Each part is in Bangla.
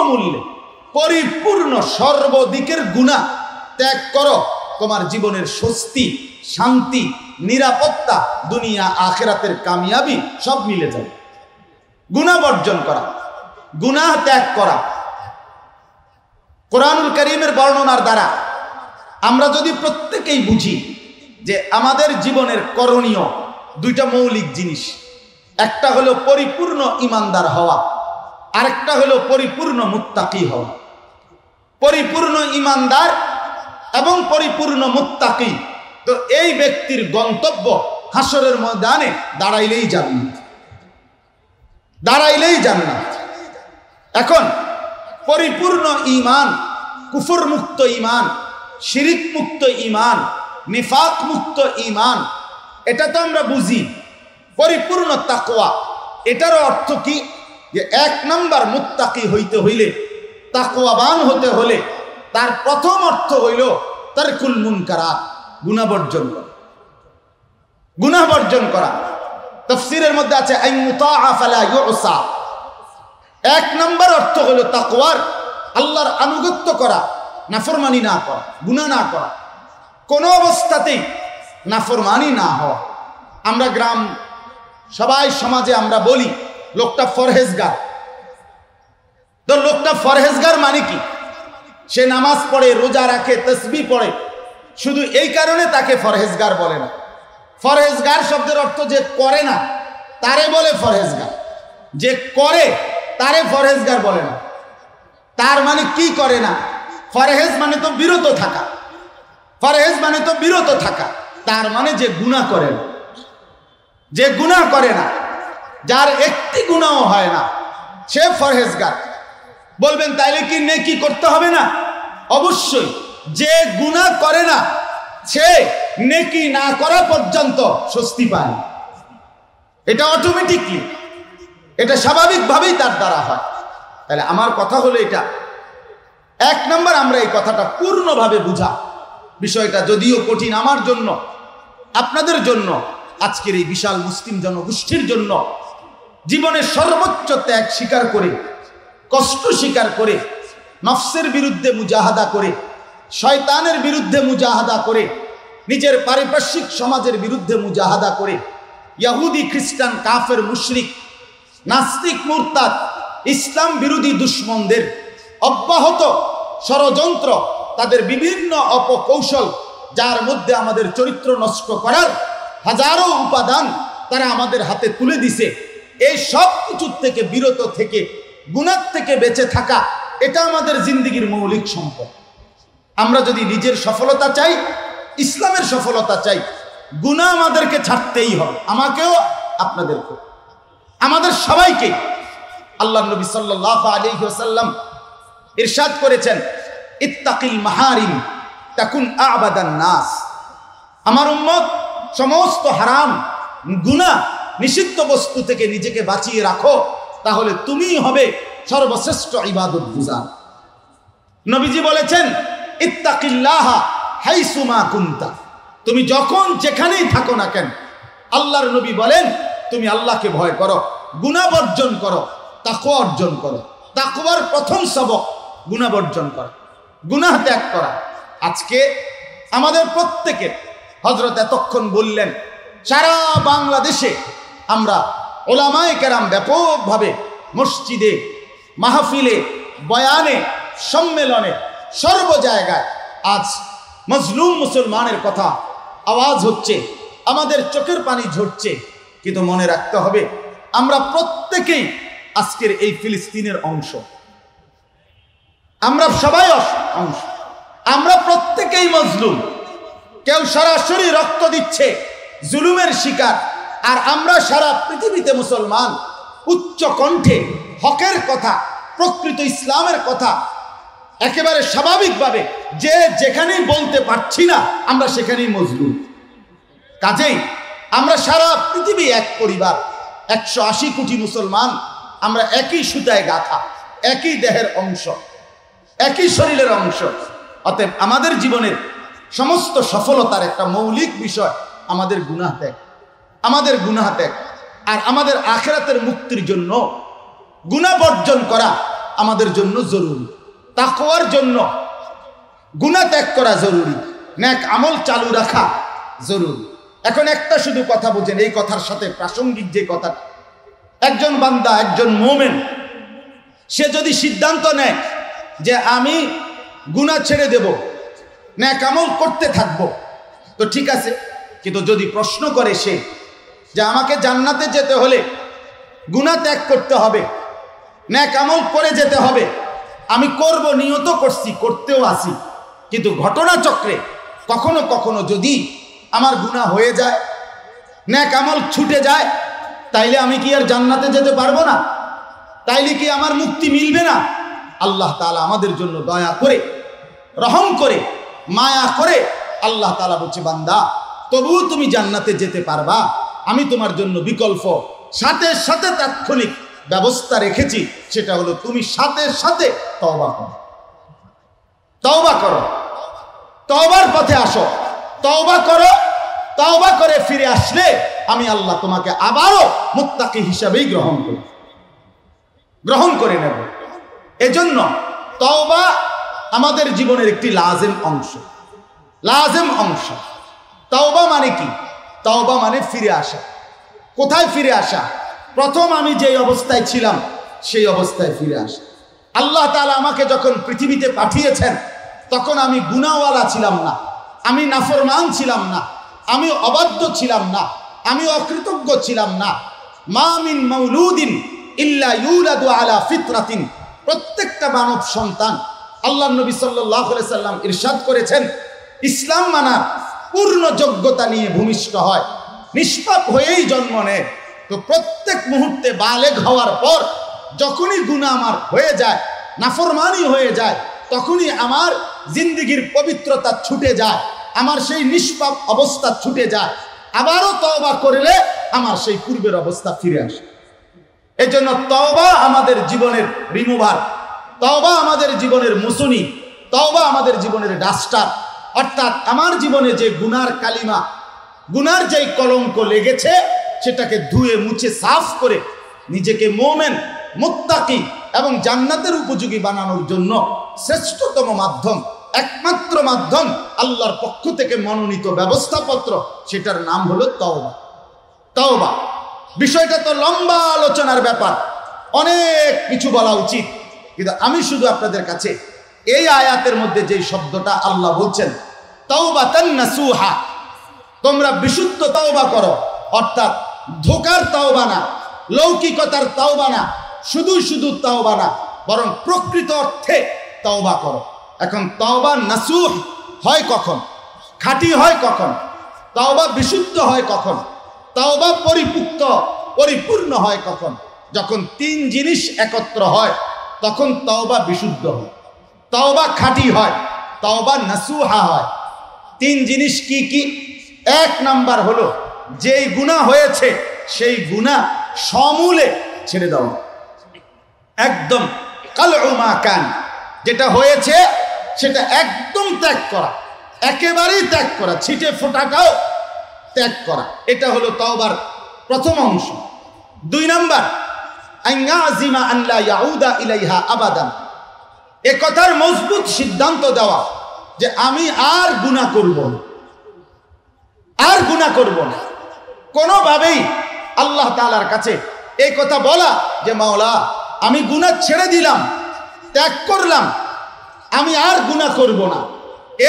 বিনামূল্যে পরিপূর্ণ সর্বদিকের গুনাহ ত্যাগ করো, তোমার জীবনের স্বস্তি, শান্তি, নিরাপত্তা, দুনিয়া আখিরাতের কামিয়াবি সব মিলে যাবে। গুনাহ বর্জন করা, গুনাহ ত্যাগ করা। কোরআনুল কারীমের বর্ণনার দ্বারা আমরা যদি প্রত্যেকেই বুঝি যে আমাদের জীবনের করণীয় দুইটা মৌলিক জিনিস, একটা হলো পরিপূর্ণ ঈমানদার হওয়া, আরেকটা হলো পরিপূর্ণ মুত্তাকি হওয়া। পরিপূর্ণ ঈমানদার এবং পরিপূর্ণ মুত্তাকি, তো এই ব্যক্তির গন্তব্য হাসরের ময়দানে দাঁড়াইলেই জান্নাত, দাঁড়াইলেই জান্নাত। এখন পরিপূর্ণ ঈমান, কুফর মুক্ত ঈমান, শিরিক মুক্ত ঈমান, নিফাক মুক্ত ঈমান, এটা তো আমরা বুঝি। পরিপূর্ণ তাকওয়া, এটার অর্থ কি? যে এক নাম্বার মুত্তাকি হইতে হইলে, তাকওয়াবান হতে হলে তার প্রথম অর্থ হইল তারকুল মুনকারাত, গুনাহ বর্জন করা। গুনাহ বর্জন করা তাফসীরের মধ্যে আছে আন ইউতাআ ফালা ইউসা। এক নাম্বার অর্থ হলো তাকওয়ার, আল্লাহর আনুগত্য করা, নাফরমানি না করা, গুনাহ না করা, কোনো অবস্থাতেই নাফরমানি না হওয়া। আমরা গ্রাম সবাই সমাজে আমরা বলি লোকটা ফরহেজগার। তো লোকটা ফরহেজগার মানে কি? সে নামাজ পড়ে, রোজা রাখে, তাসবিহ পড়ে, শুধু এই কারণে তাকে ফরহেজগার বলে না। ফরহেজগার শব্দের অর্থ যে করে না তারে বলে ফরহেজগার, যে করে তারে ফরহেজগার বলে না। তার মানে কি করে না? ফরহেজ মানে তো বিরত থাকা, ফরহেজ মানে তো বিরত থাকা। তার মানে যে গুনাহ করে না, যে গুনাহ করে না, যার একটি গুনাহ হয় না, সে ফরহেজগার। বলবেন তাইলে কি নেকি করতে হবে না? অবশ্যই। যে গুনাহ করে না সে নেকি না করা পর্যন্ত স্বস্তি পায়, এটা অটোমেটিকলি, এটা স্বাভাবিকভাবেই তার দ্বারা হয়। তাহলে আমার কথা হলো এটা, এক নম্বর আমরা এই কথাটা পূর্ণভাবে বুঝা। বিষয়টা যদিও কঠিন আমার জন্য, আপনাদের জন্য, আজকের এই বিশাল মুসলিম জনগোষ্ঠীর জন্য, জীবনের সর্বোচ্চ ত্যাগ স্বীকার করে, কষ্ট স্বীকার করে, নফসের বিরুদ্ধে মুজাহাদা করে, শয়তানের বিরুদ্ধে মুজাহাদা করে, নিজের পারিপার্শ্বিক সমাজের বিরুদ্ধে মুজাহাদা করে, ইহুদি খ্রিস্টান কাফের মুশরিক নাস্তিক মুরতাদ ইসলাম বিরোধী দুশমনদের অব্যাহত ষড়যন্ত্র, তাদের বিভিন্ন অপকৌশল, যার মধ্যে আমাদের চরিত্র নষ্ট করার হাজারো উপাদান তারা আমাদের হাতে তুলে দিছে, এই সব কিছুর থেকে বিরত থেকে, গুনাহ থেকে বেঁচে থাকা, এটা আমাদের জিন্দেগির মৌলিক সম্পদ। আমরা যদি নিজের সফলতা চাই, ইসলামের সফলতা চাই, গুনাহ আমাদেরকে ছাড়তেই হবে, আমাকেও আপনাদেরকেও, আমাদের সবাইকে। আল্লাহ নবী সাল্লাল্লাহু আলাইহি ওয়াসাল্লাম ইরশাদ করেছেন, ইত্তাকিল মাহারিম তাকুন আ'বাদান নাস। আমার উম্মত সমস্ত হারাম, গুনাহ, নিষিদ্ধ বস্তু থেকে নিজেকে বাঁচিয়ে রাখো, তাহলে তুমিই হবে সর্বশ্রেষ্ঠ ইবাদত গুজার। নবীজি বলেছেন, ইত্তাকিল্লাহা হাইসু মা কুনতা। তুমি যখন যেখানেই থাকো না কেন, আল্লাহর নবী বলেন তুমি আল্লাহকে ভয় করো, গুনাহ বর্জন করো, তাকওয়া অর্জন করো। তাকওয়ার প্রথম সবক গুনাহ বর্জন করা, গুনাহ ত্যাগ করা। আজকে আমাদের প্রত্যেকের, হযরত এতক্ষণ বললেন, সারা বাংলাদেশে আমরা ওলামায়ে কেরাম ব্যাপকভাবে মসজিদে, মাহফিলে, বয়ানে, সম্মেলনে, সর্ব জায়গায় আজ মজলুম মুসলমানের কথা আওয়াজ হচ্ছে, আমাদের চোখের পানি ঝরছে। কিন্তু মনে রাখতে হবে, আমরা প্রত্যেকেই আজকের এই ফিলিস্তিনের অংশ, আমরা সবাই অংশ, আমরা প্রত্যেকেই মজলুম। কেউ সরাসরি রক্ত দিচ্ছে, জুলুমের শিকার, আর আমরা সারা পৃথিবীতে মুসলমান উচ্চ কণ্ঠে হকের কথা, প্রকৃত ইসলামের কথা একেবারে স্বাভাবিকভাবে যে যেখানেই বলতে পারছি না, আমরা সেখানেই মজলুম। কাজেই আমরা সারা পৃথিবী এক পরিবার, 180 কোটি মুসলমান, আমরা একই সুতায় গাঁথা, একই দেহের অংশ, একই শরীরের অংশ। অতএব আমাদের জীবনের সমস্ত সফলতার একটা মৌলিক বিষয় আমাদের গুনাহ ত্যাগ, আমাদের গুনাহ ত্যাগ। আর আমাদের আখিরাতের মুক্তির জন্য গুনাহ বর্জন করা আমাদের জন্য জরুরি, তাকওয়ার জন্য গুনাহ ত্যাগ করা জরুরি, নেক আমল চালু রাখা জরুরি। এখন একটা শুধু কথা বুঝেন, এই কথার সাথে প্রাসঙ্গিক যে কথা, একজন বান্দা, একজন মুমিন, সে যদি সিদ্ধান্ত নেয় যে আমি গুনাহ ছেড়ে দেব, নেক আমল করতে থাকব, তো ঠিক আছে। কিন্তু যদি প্রশ্ন করে সে যে আমাকে জান্নাতে যেতে হলে গুনাহ ত্যাগ করতে হবে, নেক আমল করে যেতে হবে, আমি করব, নিয়ত করছি, করতেও আসি, কিন্তু ঘটনাচক্রে কখনো কখনো যদি আমার গুনাহ হয়ে যায়, নেক আমল ছুটে যায়, তাইলে আমি কি আর জান্নাতে যেতে পারবো না? তাইলে কি আমার মুক্তি মিলবে না? আল্লাহ তাআলা আমাদের জন্য দয়া করে, রহম করে, মায়া করে আল্লাহ তাআলা বলছে, বান্দা তবুও তুমি জান্নাতে যেতে পারবা, আমি তোমার জন্য বিকল্প সাথে সাথে তাৎক্ষণিক ব্যবস্থা রেখেছি, সেটা হলো তুমি সাথে সাথে তওবা করো, তওবা করো, তওবার পথে আসো, তওবা করো, তওবা করে ফিরে আসলে আমি আল্লাহ তোমাকে আবারও মুত্তাকি হিসাবেই গ্রহণ করে নেব। এজন্য তওবা আমাদের জীবনের একটি লাজেম অংশ, লাজেম অংশ। তওবা মানে কি? তওবা মানে ফিরে আসা। কোথায় ফিরে আসা? প্রথম আমি যেই অবস্থায় ছিলাম সেই অবস্থায় ফিরে আসা। আল্লাহ তাআলা আমাকে যখন পৃথিবীতে পাঠিয়েছেন তখন আমি গুনাহওয়ালা ছিলাম না, আমি নাফরমান ছিলাম না, আমি অবাধ্য ছিলাম না, আমি অকৃতজ্ঞ ছিলাম না। মা মিন মাউলুদিন ইল্লা ইউলাদু আলা ফিতরাতিন, প্রত্যেকটা মানব সন্তান, আল্লাহর নবী সাল্লাল্লাহু আলাইহি সাল্লাম ইরশাদ করেছেন, ইসলাম মানার পূর্ণ যোগ্যতা নিয়ে ভূমিষ্ঠ হয়, নিষ্পাপ হয়েই জন্ম নেয়। তো প্রত্যেক মুহূর্তে বালেগ হওয়ার পর যখনই গুনাহ আমার হয়ে যায়, নাফরমানি হয়ে যায়, তখনই আমার জিন্দেগির পবিত্রতা ছুটে যায়, আমার সেই নিষ্পাপ অবস্থা ছুটে যায়। আবারও তওবা করলে আমার সেই পূর্বের অবস্থা ফিরে আসে। এজন্য তওবা আমাদের জীবনের রিমুভার, তওবা আমাদের জীবনের মুসুনি, তওবা আমাদের জীবনের ডাস্টার। অর্থাৎ আমার জীবনে যে গুনার কালিমা, গুনার যেই কলঙ্ক লেগেছে, সেটাকে ধুয়ে মুছে সাফ করে নিজেকে মুমিন, মুত্তাকি এবং জান্নাতের উপযোগী বানানোর জন্য শ্রেষ্ঠতম মাধ্যম, একমাত্র মাধ্যম, আল্লাহর পক্ষ থেকে মনোনীত ব্যবস্থাপত্র, সেটার নাম হলো তওবা। তওবা বিষয়টা তো লম্বা আলোচনার ব্যাপার, অনেক কিছু বলা উচিত, কিন্তু আমি শুধু আপনাদের কাছে এই আয়াতের মধ্যে যেই শব্দটা আল্লাহ বলছেন, তাওবাতান নাসুহা, তোমরা বিশুদ্ধ তওবা করো, অর্থাৎ ধোকার তওবা না, লৌকিকতার তওবা না, শুধু শুধু তওবা না, বরং প্রকৃত অর্থে তওবা করো। এখন তওবা নাসুহ হয় কখন? খাঁটি হয় কখন? তওবা বিশুদ্ধ হয় কখন? তওবা পরিপূর্ণ হয় কখন? যখন তিন জিনিস একত্র হয় তখন তওবা বিশুদ্ধ হয়, তওবা খাঁটি হয়, তওবা নাসুহা হয়। তিন জিনিস কি কি? এক নাম্বার হলো যেই গুনাহ হয়েছে সেই গুনাহ সমূলে ছেড়ে দাও, একদম কালউ মা কান, যেটা হয়েছে সেটা একদম ত্যাগ করা, একেবারেই ত্যাগ করা, ছিটে ফোঁটাটাও ত্যাগ করা। এটা হলো তওবার প্রথম অংশ। দুই নাম্বার, আইয়াজিমা আন লা ইয়াউদা ইলাইহা আবাদান, এ কথার মজবুত সিদ্ধান্ত দেওয়া যে আমি আর গুনাহ করব না, আর গুনাহ করব না। কোনোভাবেই আল্লাহ তাআলার কাছে এই কথা বলা যে মাওলা আমি গুনাহ ছেড়ে দিলাম, ত্যাগ করলাম, আমি আর গুনাহ করব না।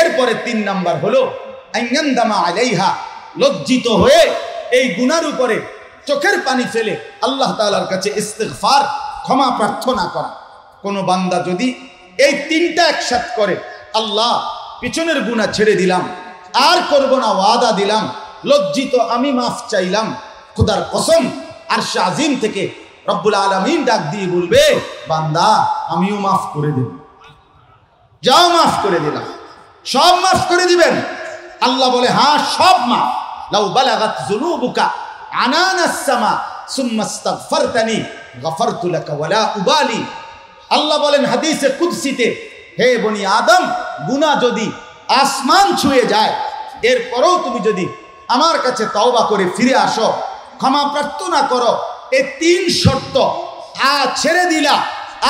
এরপরে তিন নাম্বার হলো আইয়ান্দামা আলাইহা, লজ্জিত হয়ে এই গুনার উপরে চোখের পানি ফেলে আল্লাহ তাআলার কাছে ইস্তিগফার, ক্ষমা প্রার্থনা করা। কোনো বান্দা যদি এই তিনটা একসাথে করে, আল্লাহ পিছনের গুনাহ ছেড়ে দিলাম, আর করব না, ওয়াদা দিলাম, লজ্জিত আমি মাফ চাইলাম, খোদার কসম আরশে আজিম থেকে রব্বুল আলামিন ডাক দিয়ে বলবে, বান্দা আমিও মাফ করে দেব, যাও মাফ করে দিলাম। সব মাফ করে দিবেন? আল্লাহ বলে হ্যাঁ, সব মাফ। লাউ বালাগাত যুনুবুকা আনানাস সামা সুম্মা ইস্তাগফারতানি গফারতু লাকা ওয়ালা উবালি। আল্লাহ বলেন হাদিসে কুদসিতে, হে বনি আদম, গুনাহ যদি আসমান ছুঁয়ে যায়, এরপরেও তুমি যদি আমার কাছে তওবা করে ফিরে আসো, ক্ষমা প্রার্থনা করো, এই তিন শর্ত ছেড়ে দিলা,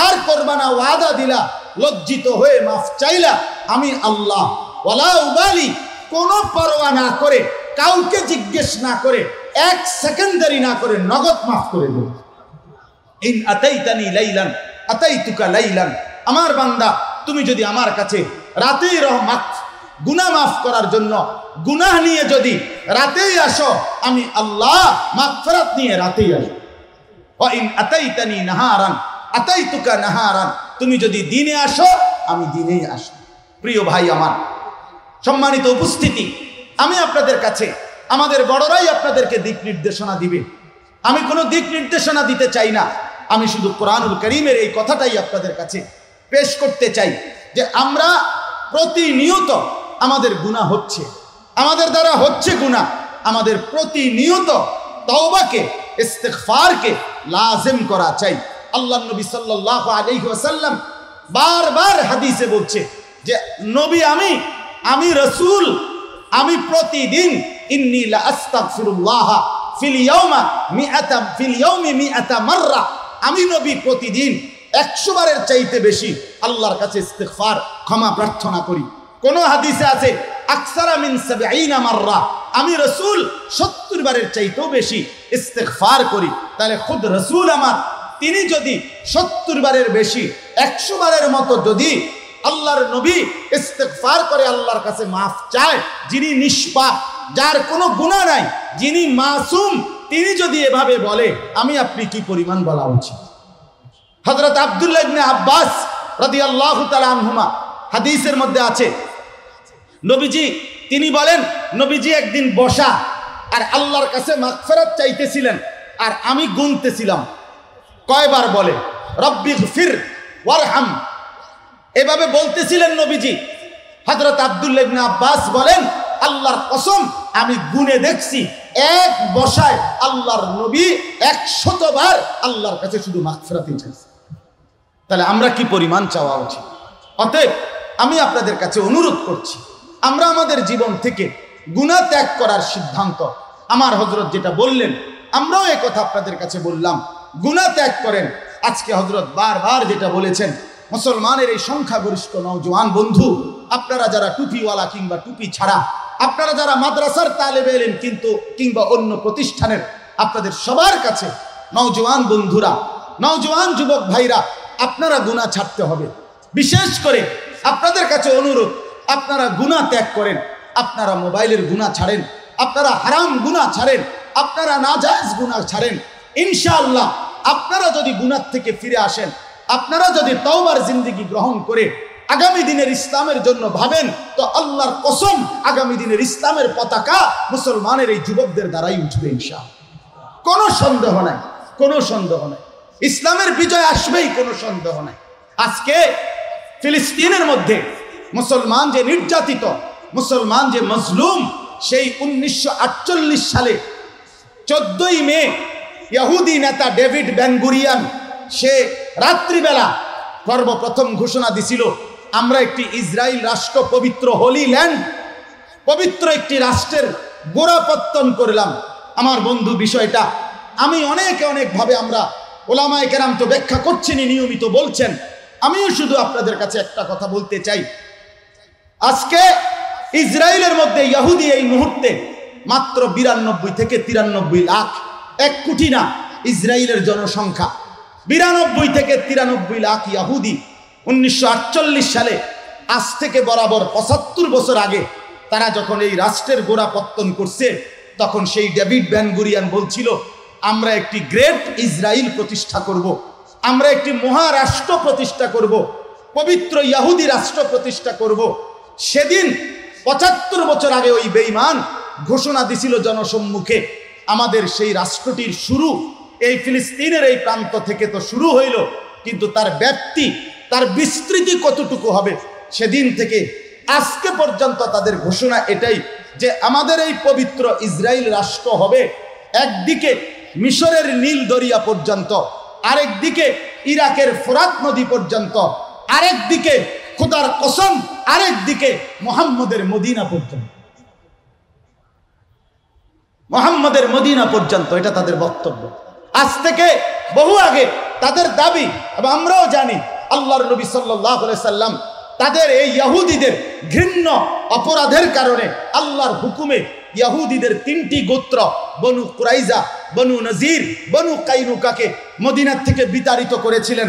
আর করবা না, ওয়াদা দিলা, লজ্জিত হয়ে মাফ চাইলা, আমি আল্লাহ ওয়ালা উবালি, কোনো পরোয়া না করে, কাউকে জিজ্ঞেস না করে, এক সেকেন্ড দেরি না করে নগদ মাফ করে দেব। ইন আতাইতানি লাইলান আতাইতুকা লাইলান, আমার বান্দা তুমি যদি আমার কাছে রাতেই গুনাহ মাফ করার জন্য গুনাহ নিয়ে যদি রাতেই আসো, আমি আল্লাহ মাগফিরাত নিয়ে রাতেই আসো। ওয়া ইন আতাইতানি নাহারান আতাইতুকা নাহারান, তুমি যদি দিনে আসো আমি দিনেই আসো। প্রিয় ভাই আমার, সম্মানিত উপস্থিতি, আমি আপনাদের কাছে, আমাদের বড়রাই আপনাদেরকে দিক নির্দেশনা দিবে, আমি কোনো দিক নির্দেশনা দিতে চাই না। আমি শুধু কোরআনুল কারীমের এই কথাটাই আপনাদের কাছে পেশ করতে চাই যে আমরা প্রতিনিয়ত আমাদের গুনাহ হচ্ছে, আমাদের দ্বারা হচ্ছে গুনাহ, আমাদের প্রতিনিয়ত তওবাকে, ইস্তিগফারকে লাজিম করা চাই। আল্লাহর নবী সাল্লাল্লাহু আলাইহি ওয়াসাল্লাম বারবার হাদিসে বলছে যে নবী আমি রাসূল, আমি প্রতিদিন ইন্নী লা আস্তাগফিরুল্লাহ ফিল ইয়াউমি মিআতা মাররা, আমি নবী প্রতিদিন 100 বারের চাইতে বেশি আল্লাহর কাছে ইস্তিগফার, ক্ষমা প্রার্থনা করি। কোন হাদিসে আছে আকসারা মিন 70 মাররা, আমি রাসূল 70 বারের চাইতেও বেশি ইস্তিগফার করি। তাহলে খুদ রাসূল আমার, তিনি যদি 70 বারের বেশি, 100 বারের মতো যদি আল্লাহর নবী ইস্তিগফার করে, আল্লাহর কাছে মাফ চায়, যিনি নিষ্পাপ, যার কোনো গুনাহ নাই, যিনি মাসুম, তিনি যদি এভাবে বলে, আমি আপনি কি পরিমাণ বলা উচিত? হযরত আব্দুল্লাহ ইবনে আব্বাস রাদিয়াল্লাহু তাআলা আনহুমা হাদিসের মধ্যে আছে, নবীজি তিনি বলেন, নবীজি একদিন বসা আর আল্লাহর কাছে মাগফিরাত চাইতেছিলেন, আর আমি গুনতেছিলাম কয়বার বলে রব্বিগফির ওয়ারহাম, এভাবে বলতেছিলেন নবীজি। হযরত আব্দুল্লাহ ইবনে আব্বাস বলেন, আল্লাহর কসম আমি গুনে দেখছি, এক বসায় আল্লাহর নবী 100 বার আল্লাহর কাছে শুধু মাগফিরাতই চাইছে। তাহলে আমরা কি পরিমাণ চাওয়া উচিত? অতএব আমি আপনাদের কাছে অনুরোধ করছি, আমরা আমাদের জীবন থেকে গুনাহ ত্যাগ করার সিদ্ধান্ত, আমার হযরত যেটা বললেন, আমরাও এই কথা আপনাদের কাছে বললাম, গুনাহ ত্যাগ করেন। আজকে হযরত বারবার যেটা বলেছেন, মুসলমানের এই সংখ্যাগরিষ্ঠ নওজোয়ান বন্ধু, আপনারা যারা টুপিওয়ালা কিংবা টুপি ছাড়া, আপনারা যারা মাদ্রাসার তালেবে ইলম কিংবা অন্য প্রতিষ্ঠানের, আপনাদের সবার কাছে নওজোয়ান বন্ধুরা, নওজোয়ান যুবক ভাইরা, আপনারা গুনাহ ছাড়তে হবে। বিশেষ করে আপনাদের কাছে অনুরোধ, আপনারা গুনাহ ত্যাগ করেন, আপনারা মোবাইলের গুনাহ ছাড়েন, আপনারা হারাম গুনাহ ছাড়েন, আপনারা নাজায়েজ গুনাহ ছাড়েন। ইনশাআল্লাহ আপনারা যদি গুনাহ থেকে ফিরে আসেন, আপনারা যদি তওবার জিন্দেগি গ্রহণ করে আগামী দিনের ইসলামের জন্য ভাবেন, তো আল্লাহর কসম আগামী দিনের ইসলামের পতাকা মুসলমানের এই যুবকদের দ্বারাই উঠবে ইনশাআল্লাহ। কোনো সন্দেহ নাই, কোনো সন্দেহ নাই, ইসলামের বিজয় আসবেই, কোনো সন্দেহ নাই। আজকে ফিলিস্তিনের মধ্যে মুসলমান যে নির্যাতিত, মুসলমান যে মজলুম, সেই 1948 সালে 14ই মে ইহুদি নেতা ডেভিড বেন-গুরিয়ন সে রাত্রিবেলা সর্বপ্রথম ঘোষণা দিছিল, আমরা একটি ইসরায়েল রাষ্ট্র, পবিত্র হোলি ল্যান্ড, পবিত্র একটি রাষ্ট্রের গোড়াপত্তন করলাম। আমার বন্ধু, বিষয়টা আমি অনেকভাবে আমরা ওলামায়ে কেরাম তো ব্যাখ্যা করছেনই, নিয়মিত বলছেন, আমিও শুধু আপনাদের কাছে একটা কথা বলতে চাই। আজকে ইসরায়েলের মধ্যে ইহুদি এই মুহূর্তে মাত্র 92 থেকে 93 লাখ, 1 কোটি না, ইসরায়েলের জনসংখ্যা 92 থেকে 93 লাখ ইহুদি। 1948 সালে, আজ থেকে বরাবর 75 বছর আগে, তারা যখন এই রাষ্ট্রের গোড়াপত্তন করছে, তখন সেই ডেভিড বেন-গুরিয়ন বলছিল, আমরা একটি গ্রেট ইসরায়েল প্রতিষ্ঠা করব, আমরা একটি মহারাষ্ট্র প্রতিষ্ঠা করব, পবিত্র ইহুদি রাষ্ট্র প্রতিষ্ঠা করব। সেদিন 75 বছর আগে ওই বেঈমান ঘোষণা দিছিল জনসম্মুখে, আমাদের সেই রাষ্ট্রটির শুরু এই ফিলিস্তিনের এই প্রান্ত থেকে তো শুরু হইল, কিন্তু তার ব্যাপ্তি, তার বিস্তৃতি কতটুকু হবে, সেদিন থেকে আজকে পর্যন্ত তাদের ঘোষণা এটাই যে আমাদের এই পবিত্র ইসরায়েল রাষ্ট্র হবে একদিকে মিশরের নীল দরিয়া পর্যন্ত, আরেকদিকে ইরাকের ফোরাত নদী পর্যন্ত, আরেকদিকে খোদার কসম আরেকদিকে মুহাম্মদের মদিনা পর্যন্ত, মুহাম্মদের মদিনা পর্যন্ত। এটা তাদের বক্তব্য। আজ থেকে বহু আগে তাদের দাবি, এবং আমরাও জানি আল্লাহর নবী সাল্লাল্লাহু আলাইহি সাল্লাম তাদের এই ইহুদিদের ঘৃণ্য অপরাধের কারণে আল্লাহর হুকুমে ইহুদিদের 3টি গোত্র বনু কুরাইজা, বনু নজির, বনু কাইনুকাকে মদিনার থেকে বিতাড়িত করেছিলেন।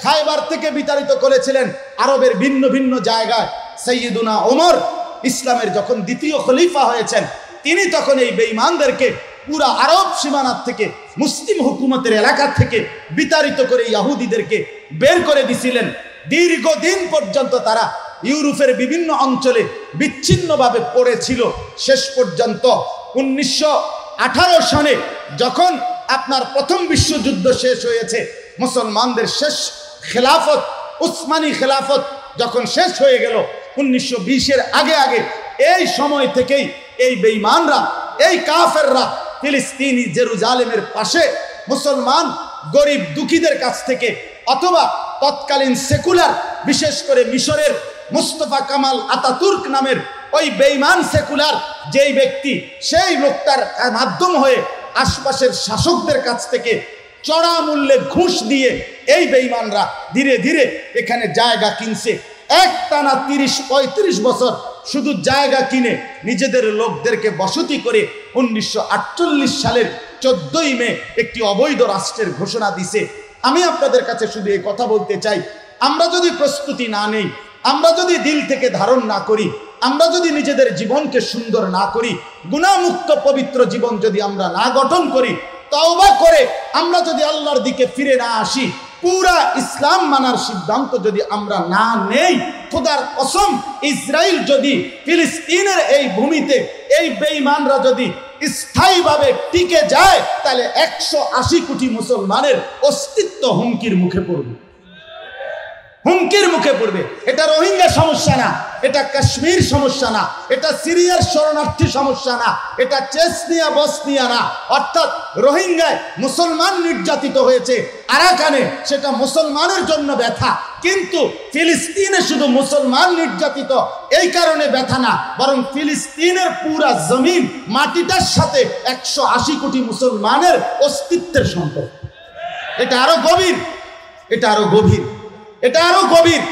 খায়বার থেকে বিতাড়িত করেছিলেন আরবের ভিন্ন ভিন্ন জায়গায়। সাইয়্যিদুনা ওমর ইসলামের যখন দ্বিতীয় খলিফা হয়েছেন, তিনি তখন এই বেঈমানদেরকে পুরা আরব সীমানার থেকে, মুসলিম হুকুমতের এলাকা থেকে বিতাড়িত করে ইহুদিদেরকে বের করে দিছিলেন। দীর্ঘদিন পর্যন্ত তারা ইউরোপের বিভিন্ন অঞ্চলে বিচ্ছিন্নভাবে পড়েছিল। শেষ পর্যন্ত 1918 সনে যখন আপনার প্রথম বিশ্বযুদ্ধ শেষ হয়েছে, মুসলমানদের শেষ খেলাফত, উসমানী খেলাফত যখন শেষ হয়ে গেল 1920-এর আগে এই সময় থেকেই এই বেঈমানরা, এই কাফেররা ফিলিস্তিনি জেরুজালেমের পাশে মুসলমান গরিব দুঃখীদের কাছ থেকে, অথবা তৎকালীন সেকুলার, বিশেষ করে মিশরের মুস্তফা কামাল আতাতুর্ক নামের ওই বেঈমান সেকুলার যেই ব্যক্তি, সেই লোকটার মাধ্যম হয়ে আশপাশের শাসকদের কাছ থেকে চড়া মূল্যে ঘুষ দিয়ে এই বেঈমানরা ধীরে ধীরে এখানে জায়গা কিনছে। একটানা 30-35 বছর শুধু জায়গা কিনে নিজেদের লোকদেরকে বসতি করে 1948 সালের 14ই মে একটি অবৈধ রাষ্ট্রের ঘোষণা দিছে। আমি আপনাদের কাছে শুধু এই কথা বলতে চাই, আমরা যদি প্রস্তুতি না নেই, আমরা যদি দিল থেকে ধারণ না করি, আমরা যদি নিজেদের জীবনকে সুন্দর না করি, গুনাহমুক্ত পবিত্র জীবন যদি আমরা না গঠন করি, তওবা করে আমরা যদি আল্লাহর দিকে ফিরে না আসি, পুরা ইসলাম মানার সিদ্ধান্ত যদি আমরা না নেই, খোদার কসম, ইসরায়েল যদি ফিলিস্তিনের এই ভূমিতে এই বেঈমানরা যদি স্থায়ীভাবে টিকে যায়, তাহলে 180 কোটি মুসলমানের অস্তিত্ব হুমকির মুখে পড়বে, হুমকির মুখে পড়বে। এটা রোহিঙ্গা সমস্যা না, এটা কাশ্মীর সমস্যা না, এটা সিরিয়ার শরণার্থী সমস্যা না, এটা চেচনিয়া বসনিয়া না। অর্থাৎ রোহিঙ্গায় মুসলমান নির্যাতিত হয়েছে আরাকানে, সেটা মুসলমানের জন্য ব্যথা, কিন্তু ফিলিস্তিনে শুধু মুসলমান নির্যাতিত এই কারণে ব্যথা না, বরং ফিলিস্তিনের পুরা জমিন মাটিটার সাথে 180 কোটি মুসলমানের অস্তিত্বের সম্পর্ক। এটা আরো গভীর, এটা আরো গভীর, এটা আরো গভীর,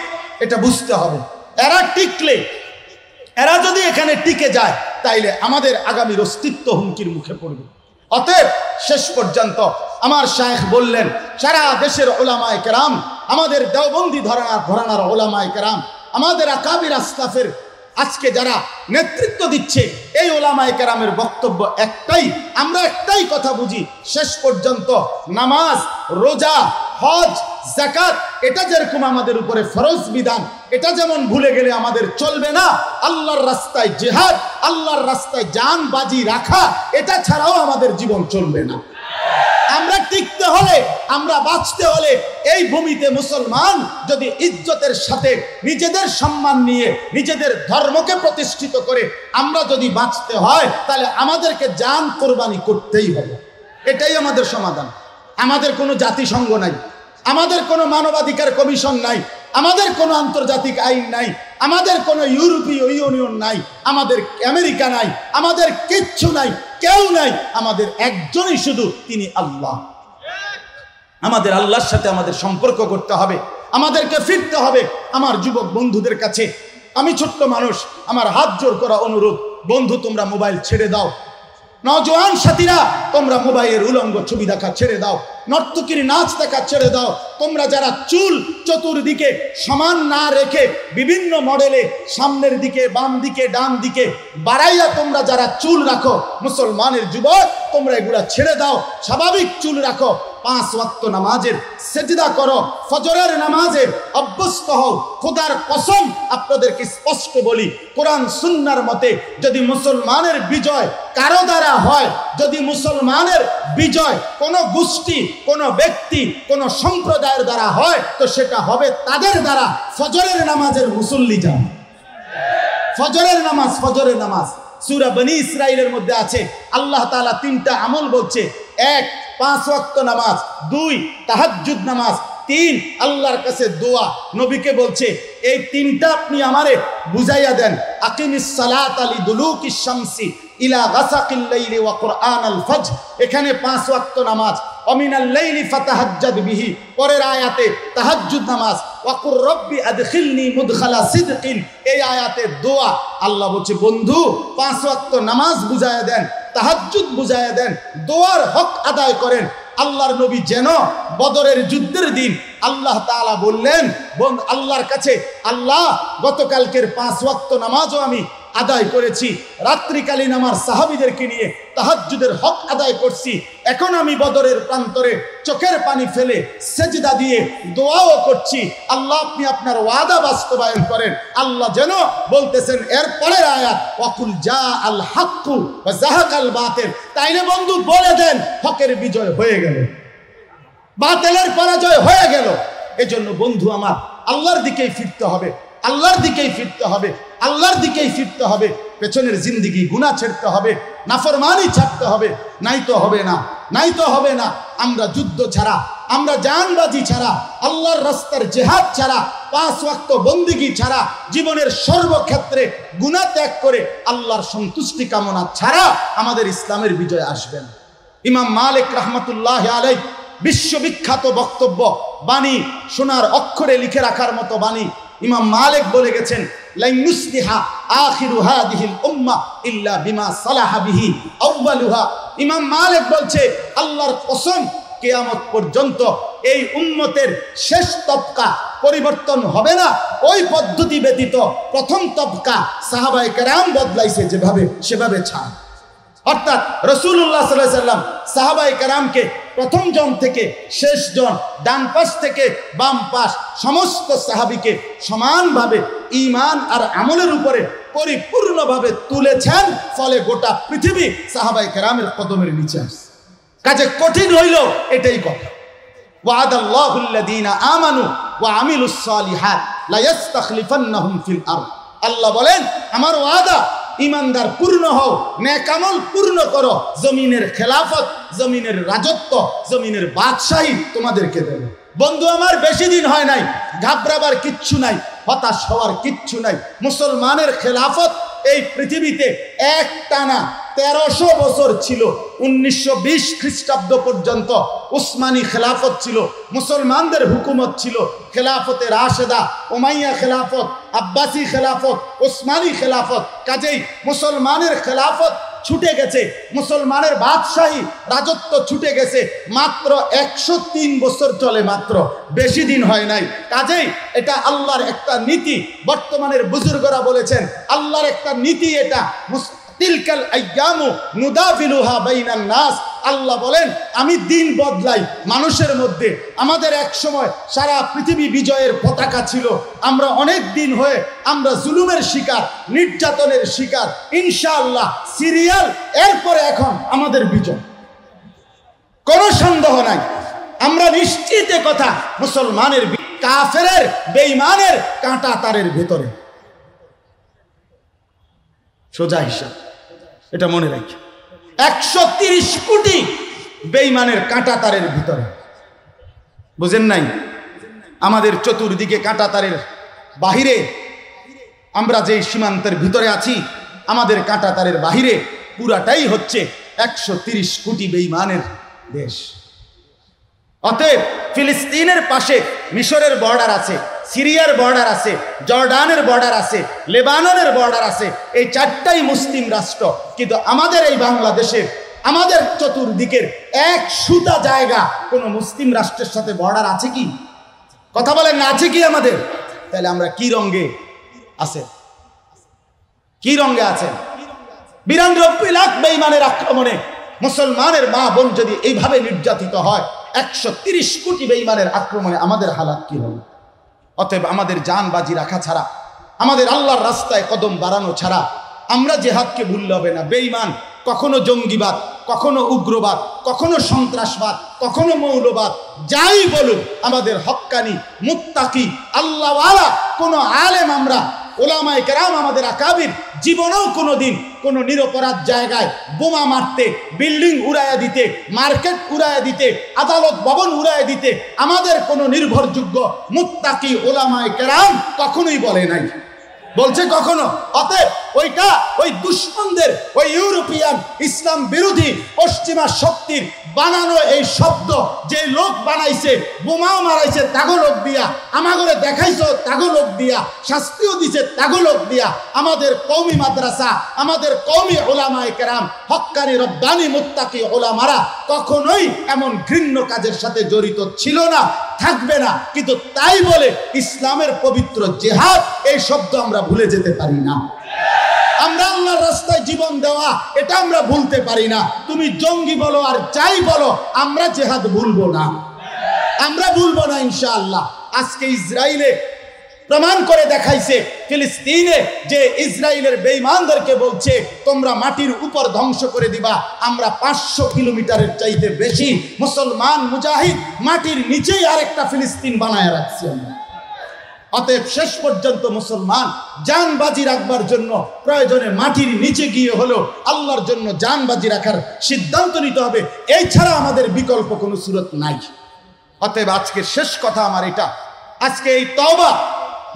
এটা বুঝতে হবে। এরা টিকলে, এরা যদি এখানে টিকে যায়, তাইলে আমাদের আগামীর অস্তিত্ব হুমকির মুখে পড়বে। অতএব শেষ পর্যন্ত আমার শায়েখ বললেন, সারা দেশের ওলামায়ে কেরাম, আমাদের দেওবন্দি ঘরানার ওলামায়ে কেরাম, আমাদের আকাবির আসলাফের আজকে যারা নেতৃত্ব দিচ্ছে, এই ওলামায়ে কেরামের বক্তব্য একটাই, আমরা একটাই কথা বুঝি, শেষ পর্যন্ত নামাজ, রোজা, হজ, যাকাত, এটা যেরকম আমাদের উপরে ফরজ বিধান, এটা যেমন ভুলে গেলে আমাদের চলবে না, আল্লাহর রাস্তায় জিহাদ, আল্লাহর রাস্তায় জান বাজি রাখা, এটা ছাড়াও আমাদের জীবন চলবে না। আমরা টিকতে হলে, আমরা বাঁচতে হলে, এই ভূমিতে মুসলমান যদি ইজ্জতের সাথে নিজেদের সম্মান নিয়ে নিজেদের ধর্মকে প্রতিষ্ঠিত করে আমরা যদি বাঁচতে হয়, তাহলে আমাদেরকে জান কোরবানি করতেই হবে। এটাই আমাদের সমাধান। আমাদের কোনো জাতিসংঘ নাই, আমাদের কোনো মানবাধিকার কমিশন নাই, আমাদের কোনো আন্তর্জাতিক আইন নাই, আমাদের কোনো ইউরোপীয় ইউনিয়ন নাই, আমাদের আমেরিকা নাই, আমাদের কিচ্ছু নাই, কেউ নাই, আমাদের একজনই শুধু, তিনি আল্লাহ। আমাদের আল্লাহর সাথে আমাদের সম্পর্ক করতে হবে, আমাদেরকে ফিরতে হবে। আমার যুবক বন্ধুদের কাছে আমি ছোট্ট মানুষ, আমার হাত জোর করা অনুরোধ, বন্ধু তোমরা মোবাইল ছেড়ে দাও, নওজোয়ান সাথীরা তোমরা মোবাইলের উলঙ্গ ছবি দেখা ছেড়ে দাও, নর্তকীর নাচ দেখা ছেড়ে দাও। তোমরা যারা চুল চতুর্দিকে সমান না রেখে বিভিন্ন মডেলে সামনের দিকে, বাম দিকে, ডান দিকে বাড়াইয়া তোমরা যারা চুল রাখো, মুসলমানের যুবক, তোমরা এগুলা ছেড়ে দাও, স্বাভাবিক চুল রাখো, 5 ওয়াক্ত নামাজের সেজদা করো, ফজরের নামাজে অভ্যস্ত হও। খোদার কসম আপনাদেরকে স্পষ্ট বলি, কোরআন সুন্নাহর মতে যদি মুসলমানের বিজয় কারো দ্বারা হয়, যদি মুসলমানের বিজয় কোনো গোষ্ঠী, কোনো ব্যক্তি, কোনো সম্প্রদায়ের দ্বারা হয়, তো সেটা হবে তাদের দ্বারা ফজরের নামাজের মুসল্লি যান। ফজরের নামাজ, ফজরের নামাজ সূরা বনী ইসরাইলের মধ্যে আছে, আল্লাহ তাআলা 3টা আমল বলছে। 1 5 ওয়াক্ত নামাজ, 2 তাহাজ্জুদ নামাজ, 3 আল্লাহর কাছে দোয়া। নবীকে বলছে এই 3টা আপনি আমারে বুঝাইয়া দেন। আকিমিস সালাতা লিদুলুকিশ শামসি ইলা গাসাকিল লাইলি ওয়া কুরআনাল ফজর। এখানে 5 ওয়াক্ত নামাজ, ওয়ামিনাল লাইলি ফাতাহাজ্জাদ বিহি, পরের আয়াতে তাহাজ্জুদ নামাজ, ওয়াকুর রব্বি আদখিলনি মুদখালা সিদকিন, এই আয়াতে দোয়া। আল্লাহ বলছে বন্ধু 5 ওয়াক্ত নামাজ বুঝায়া দেন, তাহাজ্জুদ বুঝায়া দেন, দোয়ার হক আদায় করেন। আল্লাহর নবী যেন বদরের যুদ্ধের দিন আল্লাহ তাআলা বললেন আল্লাহর কাছে, আল্লাহ গতকালকের 5 ওয়াক্ত নামাজও আমি আদায় করেছি, রাত্রিকালীন আমার সাহাবীদেরকে নিয়ে তাহাজ্জুদের হক আদায় করছি, এখন আমি বদরের প্রান্তরে চোখের পানি ফেলে সেজদা দিয়ে দোয়াও করছি, আল্লাহ আপনি আপনার ওয়াদা বাস্তবায়ন করেন। আল্লাহ যেন বলতেছেন এর পরের আয়াত, ওয়াকুল জা আল হাক্কু ওয়া যাহাকাল বাতিল, তাইলে বন্ধু বলে দেন হকের বিজয় হয়ে গেল, বাতিলের পরাজয় হয়ে গেল। এজন্য বন্ধু আমার আল্লাহর দিকেই ফিরতে হবে, আল্লাহর দিকেই ফিরতে হবে, আল্লাহর দিকেই ফিরতে হবে। পেছনের জিন্দেগি গুনাহ ছাড়তে হবে, নাফরমানি ছাড়তে হবে, নাই তো হবে না, নাই তো হবে না। আমরা যুদ্ধ ছাড়া, আমরা জানবাজি ছাড়া, আল্লাহর রাস্তার জিহাদ ছাড়া, 5 ওয়াক্ত বন্দেগী ছাড়া, জীবনের সর্বক্ষেত্রে গুনাহ ত্যাগ করে আল্লাহর সন্তুষ্টি কামনা ছাড়া আমাদের ইসলামের বিজয় আসবে না। ইমাম মালিক রাহমাতুল্লাহি আলাইহি বিশ্ববিখ্যাত বক্তব্য, বাণী সোনার অক্ষরে লিখে রাখার মতো বাণী। ইমাম মালিক বলে গেছেন, লা ইউসলিহা আখিরু হাদিহিল উম্মাহ ইল্লা বিমা সালাহা বিহি আউয়ালুহা। ইমাম মালিক বলছে আল্লাহর কসম, কিয়ামত পর্যন্ত এই উম্মতের শেষ তবকা পরিবর্তন হবে না ওই পদ্ধতি ব্যতীত প্রথম তবকা সাহাবায়ে কেরাম বদলাইছে যেভাবে সেভাবে ছাড়। অর্থাৎ রাসূলুল্লাহ সাল্লাল্লাহু আলাইহি ওয়াসাল্লাম সাহাবায়ে কেরামকে প্রথম জন থেকে শেষ জন, ডান পাশ থেকে বাম পাশ, সমস্ত সাহাবীকে সমানভাবে ঈমান আর আমলের উপরে পরিপূর্ণভাবে তুলেছেন। ফলে গোটা পৃথিবী সাহাবায়ে কেরামের কদমের নিচে আসে। কাজে কঠিন হইল এটাই কথা। ওয়াদাল্লাহুল্লাযীনা আমানু ওয়া আমিলুস সালিহাত লা ইস্তাখলিফান্নাহুম ফিল আরদ। আল্লাহ বলেন আমার ওয়াদা, ইমানদার পূর্ণ হও, নেক আমল পূর্ণ করো, জমিনের খেলাফত, জমিনের রাজত্ব, জমিনের বাদশাহী তোমাদেরকে দেব। বন্ধু আমার বেশি দিন হয় নাই, ঘাবড়াবার কিচ্ছু নাই, হতাশ হওয়ার কিচ্ছু নাই। মুসলমানের খেলাফত এই পৃথিবীতে একটানা 1300 বছর ছিল। 1920 খ্রিস্টাব্দ পর্যন্ত উসমানী খেলাফত ছিল, মুসলমানদের হুকুমত ছিল। খেলাফতে রাশেদা, উমাইয়া খেলাফত, আব্বাসী খেলাফত, উসমানী খেলাফত। কাজেই মুসলমানের খেলাফত ছুটে গেছে, মুসলমানের বাদশাহী রাজত্ব ছুটে গেছে। মাত্র 103 বছর চলে, মাত্র, বেশি দিন হয় নাই। কাজেই এটা আল্লাহর একটা নীতি। বর্তমানের বুজুর্গরা বলেছেন আল্লাহর একটা নীতি এটা। তিলকাল আইয়ামু নুদাফিলুহা বাইনান নাস। আল্লাহ বলেন আমি দিন বদলাই মানুষের মধ্যে। আমাদের এক সময় সারা পৃথিবী বিজয়ের পতাকা ছিল, আমরা অনেক দিন হয়ে আমরা জুলুমের শিকার, নির্যাতনের শিকার। ইনশাআল্লাহ সিরিয়াল এরপরে এখন আমাদের বিজয়, কোনো সন্দেহ নাই। আমরা নিশ্চিত কথা, মুসলমানের কাফেরের বেঈমানের কাঁটা তারের ভেতরে। সোজা হিসাব, এটা মনে রাখি। 130 কোটি বেঈমানের কাঁটা তারের ভিতরে। বুঝেন নাই? আমাদের চতুর্দিকে কাঁটা তারের বাহিরে, আমরা যে সীমান্তের ভিতরে আছি, আমাদের কাঁটা তারের বাহিরে পুরাটাই হচ্ছে 130 কোটি বেঈমানের দেশ। অতএব ফিলিস্তিনের পাশে মিশরের বর্ডার আছে, সিরিয়ার বর্ডার আছে, জর্ডানের বর্ডার আছে, লেবাননের বর্ডার আছে। এই 4টাই মুসলিম রাষ্ট্র। কিন্তু আমাদের এই বাংলাদেশের, আমাদের চতুর্দিকের এক সুতা জায়গা কোন মুসলিম রাষ্ট্রের সাথে বর্ডার আছে কি? কথা বলেন না, আছে কি আমাদের? তাহলে আমরা কি রঙে আছে? কি রঙে আছেন? 92 লাখ বেঈমানের আক্রমণে মুসলমানের মা বোন যদি এইভাবে নির্যাতিত হয়, 130 কোটি বেঈমানের আক্রমণে আমাদের হালাত কি হবে? অতএব আমাদের জান বাজি রাখা ছাড়া, আমাদের আল্লাহর রাস্তায় কদম বাড়ানো ছাড়া আমরা জিহাদকে ভুললে হবে না। বেঈমান কখনো জঙ্গিবাদ, কখনো উগ্রবাদ, কখনো সন্ত্রাসবাদ, কখনো মৌলবাদ, যাই বলুক, আমাদের হক্কানি মুত্তাকি আল্লাহওয়ালা কোন আলেম, আমরা ওলামায়ে কেরাম, আমাদের আকাবির জীবনেও কোনোদিন কোনো নিরপরাধ জায়গায় বোমা মারতে, বিল্ডিং উড়াইয়া দিতে, মার্কেট উড়াইয়া দিতে, আদালত ভবন উড়াইয়া দিতে আমাদের কোনো নির্ভরযোগ্য মুত্তাকি ওলামায়ে কেরাম কখনোই বলে নাই, বলছে কখনো? অতএব ওইটা ওই দুশ্মনদের, ওই ইউরোপিয়ান ইসলাম বিরোধী পশ্চিমা শক্তির বানানো এই শব্দ। যে লোক বানাইছে, বোমাও মারাইছে তাগো লোক দিয়া, আমাগরে দেখাইছো তাগো লোক দিয়া, শাস্তিও দিছে তাগো লোক দিয়া। আমাদের কওমি মাদ্রাসা, আমাদের কওমি উলামায়ে কেরাম, হক্কানি রব্বানি মুত্তাকি উলামারা কখনোই এমন ঘৃণ্য কাজের সাথে জড়িত ছিল না, থাকবে না। কিন্তু তাই বলে ইসলামের পবিত্র জিহাদ এই শব্দ আমরা ভুলে যেতে পারি না। আমরা আল্লাহর রাস্তায় জীবন দেওয়া এটা আমরা ভুলতে পারি না। তুমি জঙ্গি বলো আর যাই বলো, আমরা জিহাদ ভুলবো না, আমরা ভুলবো না ইনশাআল্লাহ। আজকে ইসরায়েলে প্রমাণ করে দেখাইছে, ফিলিস্তিনে যে ইসরায়েলের বেঈমানদেরকে বলছে তোমরা মাটির উপর ধ্বংস করে দিবা, আমরা 500 কিলোমিটারের চাইতে বেশি মুসলমান মুজাহিদ মাটির নিচেই আরেকটা ফিলিস্তিন বানায় রাখছি আমরা। অতএব শেষ পর্যন্ত মুসলমান জানবাজি রাখবার জন্য প্রয়োজনে মাটির নিচে গিয়ে হলো আল্লাহর জন্য জানবাজি রাখার সিদ্ধান্ত নিতে হবে। এই ছাড়া আমাদের বিকল্প কোনো সুরত নাই। অতএব আজকের শেষ কথা আমার এটা, আজকে এই তওবা,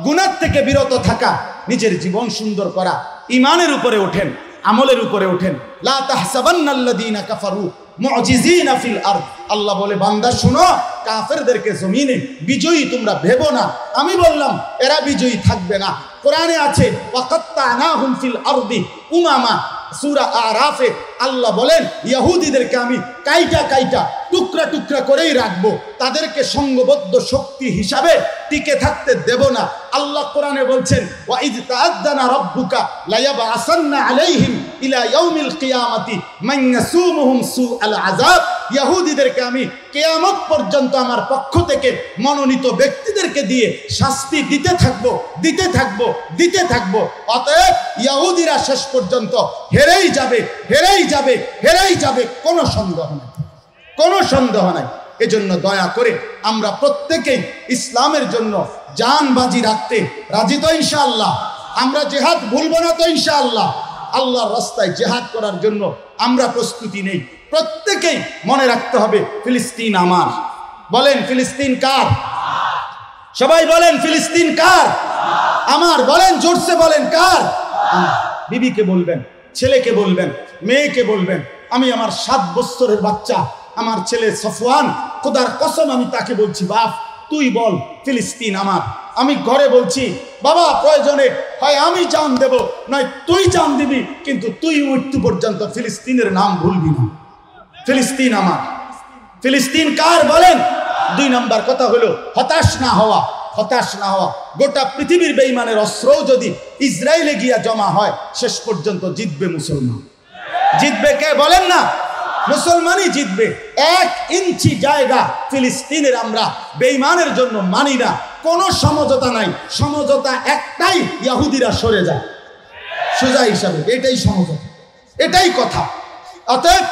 গুনাহ থেকে বিরত থাকা, নিজের জীবন সুন্দর করা, ঈমানের উপরে ওঠেন, আমলের উপরে ওঠেন। লা তাহসাবান্নাল্লাযীনা কাফারু মুজিজিনা ফিল আরদ। আল্লাহ বলে বান্দা শুনো, কাফেরদেরকে জমিনে বিজয়ী তোমরা ভেবো না। আমি বললাম এরা বিজয়ী থাকবে না। কোরআনে আছে ওয়াকাত্তানাহুম ফিল আরদি উমামা, সূরা আরাফে আল্লাহ বলেন ইহুদিদেরকে আমি কাইটা কাইটা টুকরা টুকরা করেই রাখবো, তাদেরকে সংঘবদ্ধ শক্তি হিসাবে টিকে থাকতে দেব না। আল্লাহ কোরআনে বলছেন ওয়াইদ তাআদ্দানা রাব্বুকা লায়াবআসান্না আলাইহিম ইলা ইয়াউমিল কিয়ামাতি মান ইয়াসুমুহুম সুআল আযাব। ইহুদিদেরকে আমি কিয়ামত পর্যন্ত আমার পক্ষ থেকে মনোনীত ব্যক্তিদেরকে দিয়ে শাস্তি দিতে থাকবো, দিতে থাকবো, দিতে থাকবো। অতএব ইহুদিরা শেষ পর্যন্ত হেরেই যাবে, হেরেই যাবে, হেরেই যাবে, কোনো সন্দেহ নাই, কোনো সন্দেহ নাই। এজন্য দয়া করে আমরা প্রত্যেকেই ইসলামের জন্য জানবাজি রাখতে রাজি তো ইনশাআল্লাহ? আমরা জিহাদ ভুলবো না তো ইনশাআল্লাহ? আল্লাহর রাস্তায় জিহাদ করার জন্য আমরা প্রস্তুতি নেই। প্রত্যেকেই মনে রাখতে হবে ফিলিস্তিন আমার। বলেন ফিলিস্তিন কার? সবাই বলেন ফিলিস্তিন কার? আমার। বলেন জোরসে, বলেন কার? বিবিকে বলবেন, ছেলেকে বলবেন, মেয়েকে বলবেন। আমি আমার 7 বছরের বাচ্চা, আমার ছেলে সফওয়ান, খোদার কসম আমি তাকে বলছি বাপ তুই বল ফিলিস্তিন আমার। আমি ঘরে বলছি বাবা প্রয়োজনে হয় আমি জান দেব, নয় তুই জান দিবি, কিন্তু তুই মৃত্যু পর্যন্ত ফিলিস্তিনের নাম ভুলবি না। ফিলিস্তিন আমার। ফিলিস্তিন কার বলেন? 2 নম্বর কথা হলো হতাশ না হওয়া, হতাশ না হওয়া। গোটা পৃথিবীর বেঈমানের অস্ত্রও যদি ইসরায়েলে গিয়া জমা হয়, শেষ পর্যন্ত জিতবে মুসলমান। জিতবে কে বলেন না? মুসলমানই জিতবে। 1 ইঞ্চি জায়গা ফিলিস্তিনের আমরা বেঈমানের জন্য মানি না। কোনো সমঝোতা নাই, সমঝোতা একটাই, ইহুদিরা সরে যায় সোজা হিসাবে। এটাই সমঝোতা, এটাই কথা। অতএব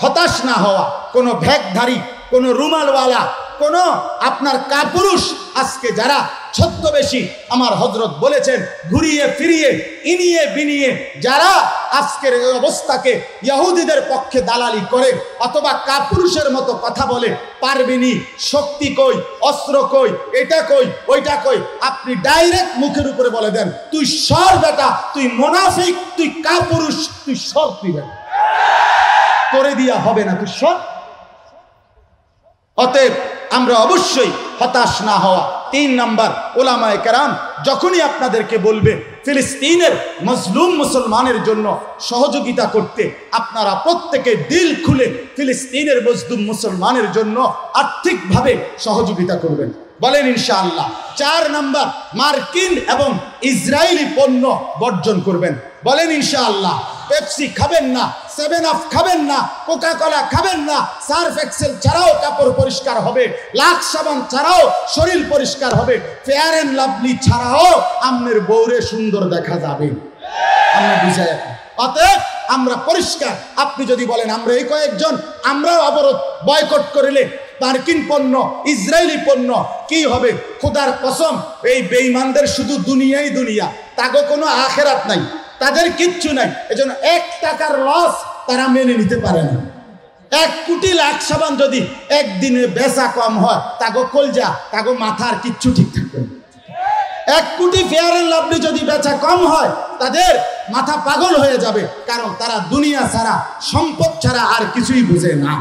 হতাশ না হওয়া। কোনো ভ্যাগধারী, কোনো রুমালওয়ালা, কোনো আপনার কাপুরুষ আজকে যারা ছদ্মবেশী, আমার হযরত বলেছেন ঘুরিয়ে ফিরিয়ে ইনিয়ে বিনিয়ে যারা আজকের এই অবস্থাকে ইহুদিদের পক্ষে দালালি করে অথবা কাপুরুষের মতো কথা বলে, পারবিনি, শক্তি কই, অস্ত্র কই, এটা কই, ওইটা কই, আপনি ডাইরেক্ট মুখের উপরে বলে দেন তুই সর বেটা, তুই মুনাফিক, তুই কাপুরুষ, তুই সর, তুই বেটা, করে দিয়া হবে না, তুই সর। অতএব আমরা অবশ্যই হতাশ না হওয়া। 3 নাম্বার, উলামায়ে কেরাম যখনই আপনাদেরকে বলবে ফিলিস্তিনের মজলুম মুসলমানের জন্য সহযোগিতা করতে, আপনারা প্রত্যেকে দিল খুলে ফিলিস্তিনের মজলুম মুসলমানের জন্য আর্থিকভাবে সহযোগিতা করবেন। বলেন ইনশাআল্লাহ। 4 নাম্বার, মার্কিন এবং ইসরায়েলি পণ্য বর্জন করবেন। বলেন ইনশাআল্লাহ। পেপসি খাবেন না, 7 আপ খাবেন না, কোকা কোলা খাবেন না। সার্ফ এক্সেল ছাড়াও কাপড় পরিষ্কার হবে, লাক্স সাবান ছাড়াও শরীর পরিষ্কার হবে, ফেয়ার এন্ড লাভলি ছাড়াও আপনার বউরে সুন্দর দেখা যাবে। আমরা বুঝাই। অতএব আমরা পরিষ্কার। আপনি যদি বলেন আমরা এই কয়েকজন আমরাও অবরোধ বয়কট করিলে মার্কিন পণ্য, ইসরায়েলি পণ্য কি হবে? খোদার কসম, এই বেঈমানদের শুধু দুনিয়াই দুনিয়া, তাগো কোনো আখেরাত নাই, তাদের কিচ্ছু নাই। এজন্য 1 টাকার লস তারা মেনে নিতে পারে না। 1 কোটি লাখ সাবান যদি একদিনে বেচা কম হয়, তাগো কলজা, তাগো মাথার কিচ্ছু ঠিক থাকবে না। 1 কোটি ফেয়ার এন্ড লাভলি যদি বেচা কম হয়, তাদের মাথা পাগল হয়ে যাবে, কারণ তারা দুনিয়া ছাড়া, সম্পদ ছাড়া আর কিছুই বুঝে না।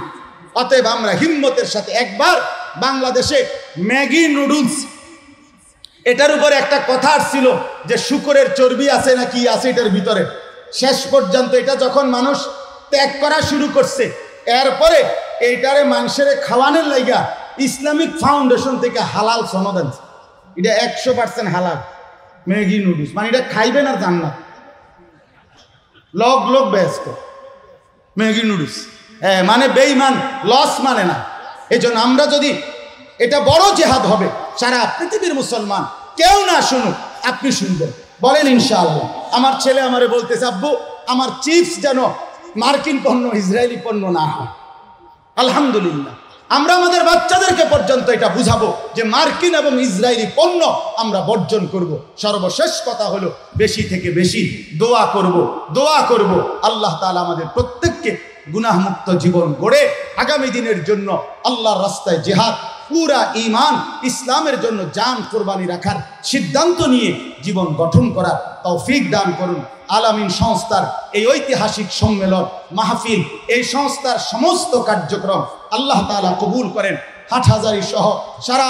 অতএব আমরা হিম্মতের সাথে একবার বাংলাদেশে ম্যাগি নুডলস, এটার উপরে একটা কথা আসছিল যে শুকরের চর্বি আছে না কি আছে এটার ভিতরে। শেষ পর্যন্ত এটা যখন মানুষ ত্যাগ করা শুরু করছে, এরপরে এইটারে মানুষের খাওয়ানোর লাইগা ইসলামিক ফাউন্ডেশন থেকে হালাল সনদ আনছে। এটা 100% হালাল ম্যাগি নুডলস, মানে এটা খাইবেন আর জান্নাত। লোক ব্যস্ত ম্যাগি নুডলস, হ্যাঁ, মানে বেঈমান, লস মানে না। এই জন্য আমরা যদি, এটা বড় জেহাদ হবে, সারা পৃথিবীর মুসলমান কেউ না শুনুক, আপনি শুনবেন, বলেন ইনশাআল্লাহ। আমার ছেলে আমারে বলতেছে, আব্বু আমার চিপস যেন মার্কিন পণ্য, ইসরায়েলি পণ্য না হয়। আলহামদুলিল্লাহ, আমরা আমাদের বাচ্চাদেরকে পর্যন্ত এটা বুঝাবো যে মার্কিন এবং ইসরায়েলি পণ্য আমরা বর্জন করব। সর্বশেষ কথা হলো, বেশি থেকে বেশি দোয়া করব আল্লাহ তাআলা আমাদের প্রত্যেককে গুনাহমুক্ত জীবন গড়ে আগামী দিনের জন্য আল্লাহর রাস্তায় জিহাদ, পুরা ঈমান ইসলামের জন্য জান কোরবানি রাখার সিদ্ধান্ত নিয়ে জীবন গঠন করার তৌফিক দান করুন। আলামিন সংস্থার এই ঐতিহাসিক সম্মেলন মাহফিল, এই সংস্থার সমস্ত কার্যক্রম আল্লাহ তাআলা কবুল করেন। হাটহাজারী সহ সারা